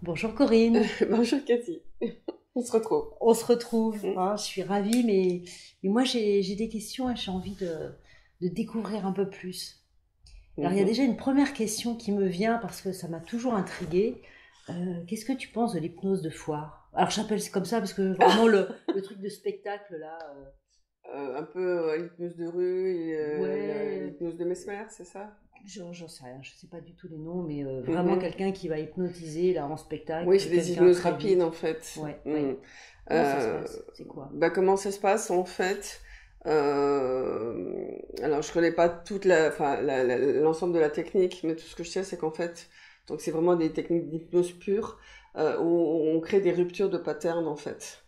Bonjour Corinne, Bonjour Cathy, on se retrouve. on se retrouve. Mm. Je suis ravie, mais moi j'ai des questions et j'ai envie de découvrir un peu plus. Alors il y a Mhm. déjà une première question qui me vient parce que ça m'a toujours intriguée. Qu'est-ce que tu penses de l'hypnose de foire? Alors j'appelle ça comme ça parce que vraiment le truc de spectacle là, Un peu l'hypnose de rue et ouais, l'hypnose de Mesmer, c'est ça? j'en sais rien, je sais pas du tout les noms, mais vraiment Mhm. quelqu'un qui va hypnotiser là en Oui, spectacle, c'est des quelqu'un hypnoses très rapides vite. en fait. Ouais, Mm. ouais. Comment ça se Euh, passe? C'est quoi? Comment ça se passe en fait? Alors je connais pas enfin, l'ensemble de la technique, mais tout ce que je sais c'est qu'en fait, donc c'est vraiment des techniques d'hypnose pure où on crée des ruptures de pattern en fait.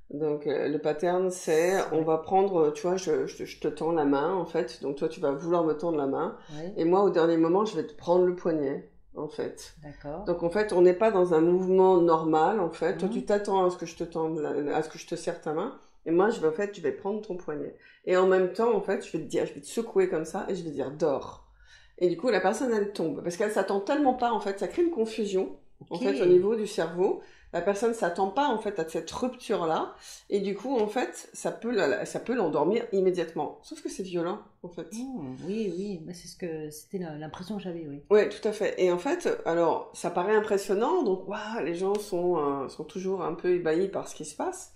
Donc le pattern c'est on Ouais, va prendre, tu vois, je te tends la main en fait, donc toi tu vas vouloir me tendre la main, ouais, et moi au dernier moment je vais te prendre le poignet en fait. d'accord. Donc en fait on n'est pas dans un mouvement normal en fait, toi tu Mhm. t'attends à ce que je te tende, à ce que je te serre ta main, et moi en fait je vais prendre ton poignet. Et en même temps en fait je vais te dire, je vais te secouer comme ça et je vais dire dors. Et du coup la personne elle tombe, parce qu'elle s'attend tellement pas en fait, ça crée une confusion en Ok. fait au niveau du cerveau. La personne s'attend pas en fait à cette rupture là, et du coup en fait ça peut l'endormir immédiatement. Sauf que c'est violent en fait. Oui, oui, bah, c'était l'impression que j'avais, oui. Ouais, tout à fait. Et en fait, alors ça paraît impressionnant, donc waouh, les gens sont toujours un peu ébahis par ce qui se passe.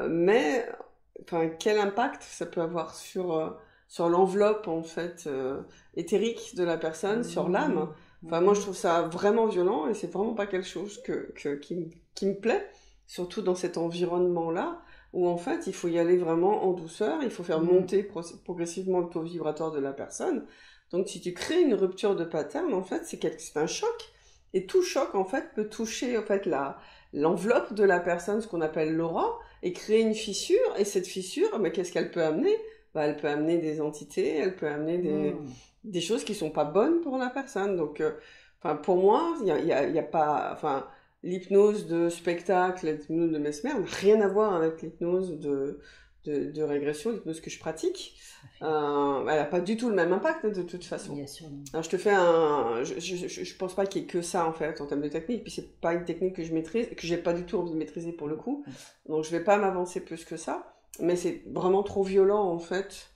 Mais enfin, quel impact ça peut avoir sur l'enveloppe en fait éthérique de la personne, sur l'âme. Mhm. Enfin, moi, je Mhm. trouve ça vraiment violent et c'est vraiment pas quelque chose qui me plaît, surtout dans cet environnement-là où en fait, il faut y aller vraiment en douceur, il faut faire Mhm. monter progressivement le taux vibratoire de la personne. Donc, si tu crées une rupture de pattern, en fait, c'est un choc. Et tout choc, en fait, peut toucher en fait l'enveloppe de la personne, ce qu'on appelle l'aura, et créer une fissure. Et cette fissure, mais qu'est-ce qu'elle peut amener? Bah, elle peut amener des entités, elle peut amener Mhm. des choses qui sont pas bonnes pour la personne. Donc, enfin, pour moi, il y a pas, enfin, l'hypnose de spectacle, l'hypnose de Mesmer n'a rien à voir avec l'hypnose de régression, l'hypnose que je pratique. Tout à fait. Elle n'a pas du tout le même impact, hein, de toute façon. Bien sûr, non. Alors je te fais un, je pense pas qu'il y ait que ça en fait en termes de technique, puis c'est pas une technique que je maîtrise, que j'ai pas du tout envie de maîtriser pour le coup, Mhm. donc je vais pas m'avancer plus que ça, mais c'est vraiment trop violent en fait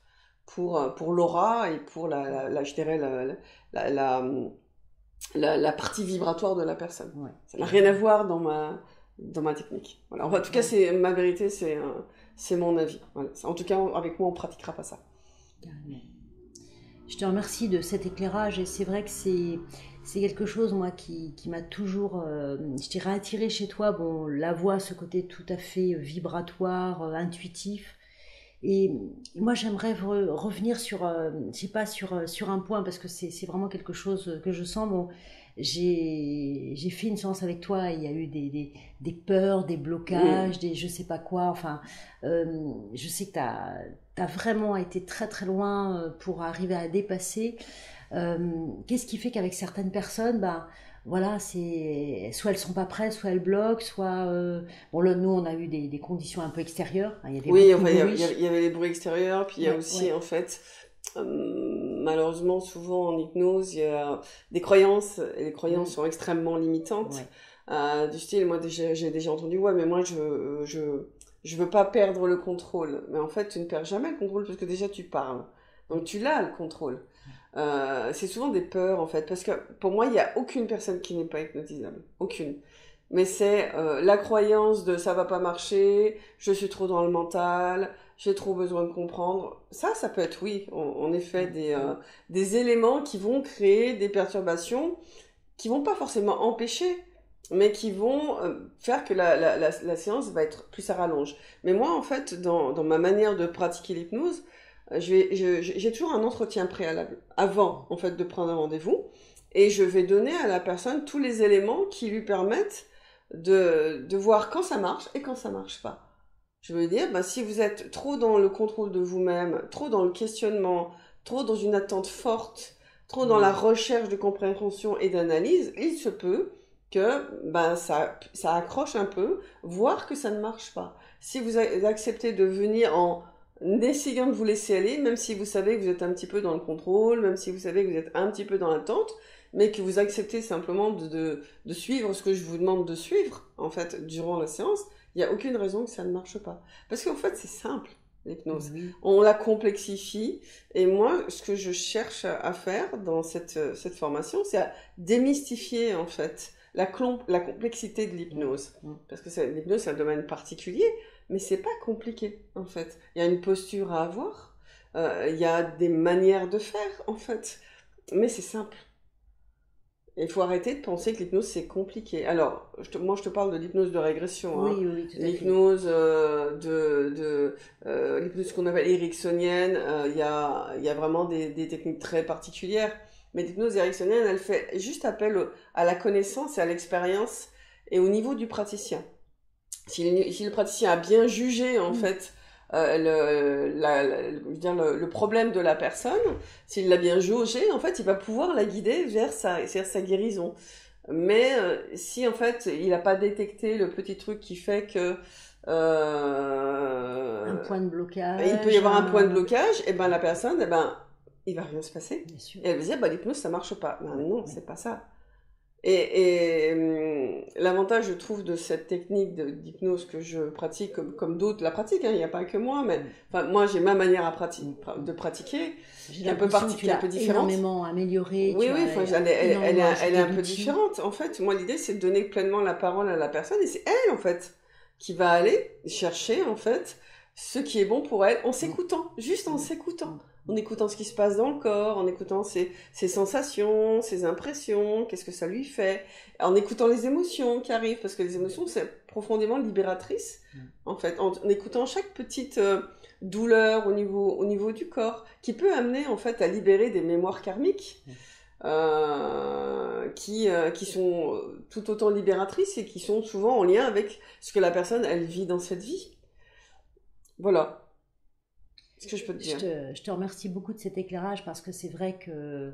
pour l'aura et pour je dirais la, la, la partie vibratoire de la personne. Ouais, Ça n'a rien à carrément. voir dans ma technique. Voilà. Enfin, en tout cas, Ouais, c'est ma vérité, c'est mon avis. Voilà. En tout cas, avec moi, on pratiquera pas ça. carrément. Je te remercie de cet éclairage et c'est vrai que c'est quelque chose moi qui m'a toujours je dirais attiré chez toi. Bon, la voix, ce côté tout à fait vibratoire, intuitif. Et moi, j'aimerais revenir sur, je sais pas, sur un point, parce que c'est vraiment quelque chose que je sens. Bon, j'ai fait une séance avec toi, il y a eu des peurs, des Mm. blocages, des je sais pas quoi. Enfin, je sais que tu as vraiment été très très loin pour arriver à dépasser. Qu'est-ce qui fait qu'avec certaines personnes, ben, voilà, c'est soit elles sont pas prêtes, soit elles bloquent, soit bon là nous on a eu des conditions un peu extérieures, hein, il y avait Oui, beaucoup de enfin, bruit. il y avait les bruits extérieurs, puis il y a Ouais, aussi, ouais, en fait, malheureusement, souvent en hypnose, il y a des croyances, et les croyances mm, sont extrêmement limitantes. ouais, Du style, moi, j'ai déjà entendu, ouais, mais moi, je veux pas perdre le contrôle. Mais en fait, tu ne perds jamais le contrôle, parce que déjà, tu parles. Donc, ouais, tu l'as, le contrôle. ouais. C'est souvent des peurs, en fait, parce que pour moi, il n'y a aucune personne qui n'est pas hypnotisable. Aucune. Mais c'est la croyance de ça va pas marcher, je suis trop dans le mental, j'ai trop besoin de comprendre. Ça peut être, oui, en effet, Mm, mm, des éléments qui vont créer des perturbations, qui vont pas forcément empêcher, mais qui vont faire que la séance va être plus à rallonge. Mais moi, en fait, dans ma manière de pratiquer l'hypnose, j'ai toujours un entretien préalable avant, en fait, de prendre un rendez-vous. Et je vais donner à la personne tous les éléments qui lui permettent de voir quand ça marche et quand ça marche pas. Je veux dire, bah, si vous êtes trop dans le contrôle de vous-même, trop dans le questionnement, trop dans une attente forte, trop dans la mm. recherche de compréhension et d'analyse, il se peut que ben, ça accroche un peu, voire que ça ne marche pas. Si vous acceptez de venir essayant de vous laisser aller, même si vous savez que vous êtes un petit peu dans le contrôle, même si vous savez que vous êtes un petit peu dans l'attente, mais que vous acceptez simplement de suivre ce que je vous demande de suivre, en fait, durant la séance, il n'y a aucune raison que ça ne marche pas. Parce qu'en fait, c'est simple, l'hypnose. Oui. On la complexifie, et moi, ce que je cherche à faire dans cette formation, c'est à démystifier, en fait, la complexité de l'hypnose. Parce que l'hypnose, c'est un domaine particulier, mais c'est pas compliqué, en fait. Il y a une posture à avoir, il y a des manières de faire, en fait, mais c'est simple. Il faut arrêter de penser que l'hypnose, c'est compliqué. Alors, moi, je te parle de l'hypnose de régression. Oui, hein. oui, tout à fait. L'hypnose l'hypnose qu'on appelle ericksonienne, il y a vraiment des techniques très particulières. Mais l'hypnose ericksonienne, elle fait juste appel à la connaissance et à l'expérience et au niveau du praticien. Si le praticien a bien jugé, en fait, je veux dire, le problème de la personne, s'il l'a bien jaugé, en fait, il va pouvoir la guider vers sa guérison. Mais si, en fait, il n'a pas détecté le petit truc qui fait que... un point de blocage. Il peut y avoir un point de blocage, et ben la personne, il va rien se passer. Bien sûr. Et elle va dire, l'hypnose, ça marche pas. Ben non, c'est pas ça. Et l'avantage, je trouve, de cette technique d'hypnose que je pratique, comme d'autres la pratiquent, hein, il n'y a pas que moi, mais moi j'ai ma manière de pratiquer, qui est un peu différente. Énormément améliorée. Oui, elle est un peu différente. En fait, moi l'idée c'est de donner pleinement la parole à la personne, et c'est elle en fait qui va aller chercher en fait ce qui est bon pour elle en s'écoutant, juste en s'écoutant. En écoutant ce qui se passe dans le corps, en écoutant ses sensations, ses impressions, qu'est-ce que ça lui fait, en écoutant les émotions qui arrivent, parce que les émotions, c'est profondément libératrice, en fait, en écoutant chaque petite douleur au niveau du corps, qui peut amener, en fait, à libérer des mémoires karmiques, qui sont tout autant libératrices et qui sont souvent en lien avec ce que la personne, elle vit dans cette vie. Voilà. Ce que je peux te dire. Je te remercie beaucoup de cet éclairage parce que c'est vrai que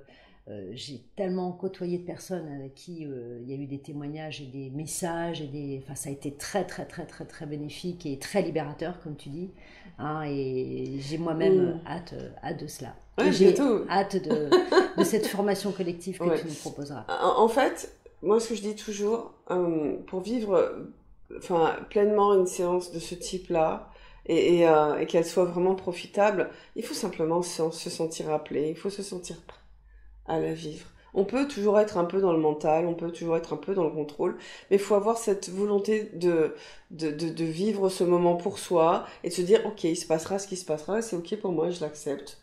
j'ai tellement côtoyé de personnes avec qui il y a eu des témoignages et des messages enfin, ça a été très très très très très bénéfique et très libérateur comme tu dis, hein, et j'ai moi-même hâte de cela. Ouais, j'ai bientôt. hâte de cette formation collective que tu nous proposeras. En fait, moi ce que je dis toujours, pour vivre pleinement une séance de ce type-là, et qu'elle soit vraiment profitable, il faut simplement se sentir appelé, il faut se sentir prêt à la vivre. On peut toujours être un peu dans le mental, on peut toujours être un peu dans le contrôle, mais il faut avoir cette volonté de vivre ce moment pour soi et de se dire, ok, il se passera ce qui se passera, c'est ok pour moi, je l'accepte.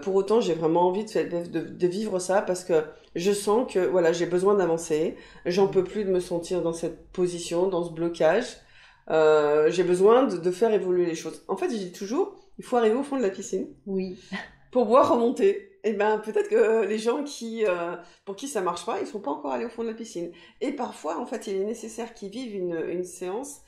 Pour autant, j'ai vraiment envie de vivre ça parce que je sens que voilà, j'ai besoin d'avancer, j'en peux plus de me sentir dans cette position, dans ce blocage. J'ai besoin de faire évoluer les choses. En fait, je dis toujours, il faut arriver au fond de la piscine. Oui. Pour pouvoir remonter. Et peut-être que les gens pour qui ça marche pas, ils sont pas encore allés au fond de la piscine. Et parfois, en fait, il est nécessaire qu'ils vivent une séance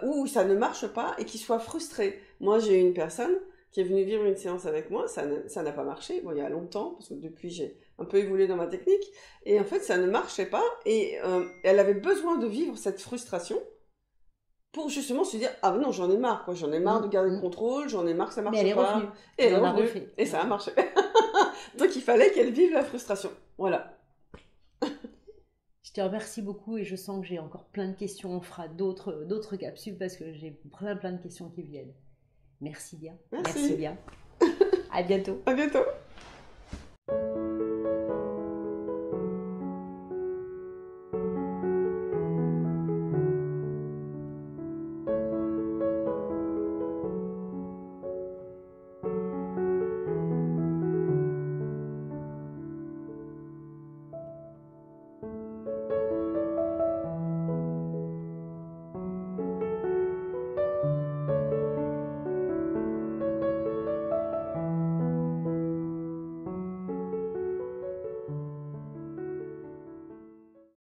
où ça ne marche pas et qu'ils soient frustrés. Moi, j'ai une personne qui est venue vivre une séance avec moi, ça n'a pas marché, bon, il y a longtemps, parce que depuis j'ai un peu évolué dans ma technique, et en fait ça ne marchait pas, et elle avait besoin de vivre cette frustration, pour justement se dire, ah non, j'en ai marre, quoi. J'en ai marre de garder le contrôle, j'en ai marre que ça marche pas. Mais elle est revenue. Et elle est revenue. Et ça a marché. Donc il fallait qu'elle vive la frustration. Voilà. Je te remercie beaucoup et je sens que j'ai encore plein de questions. On fera d'autres capsules parce que j'ai plein de questions qui viennent. Merci bien. Merci bien. À bientôt. À bientôt.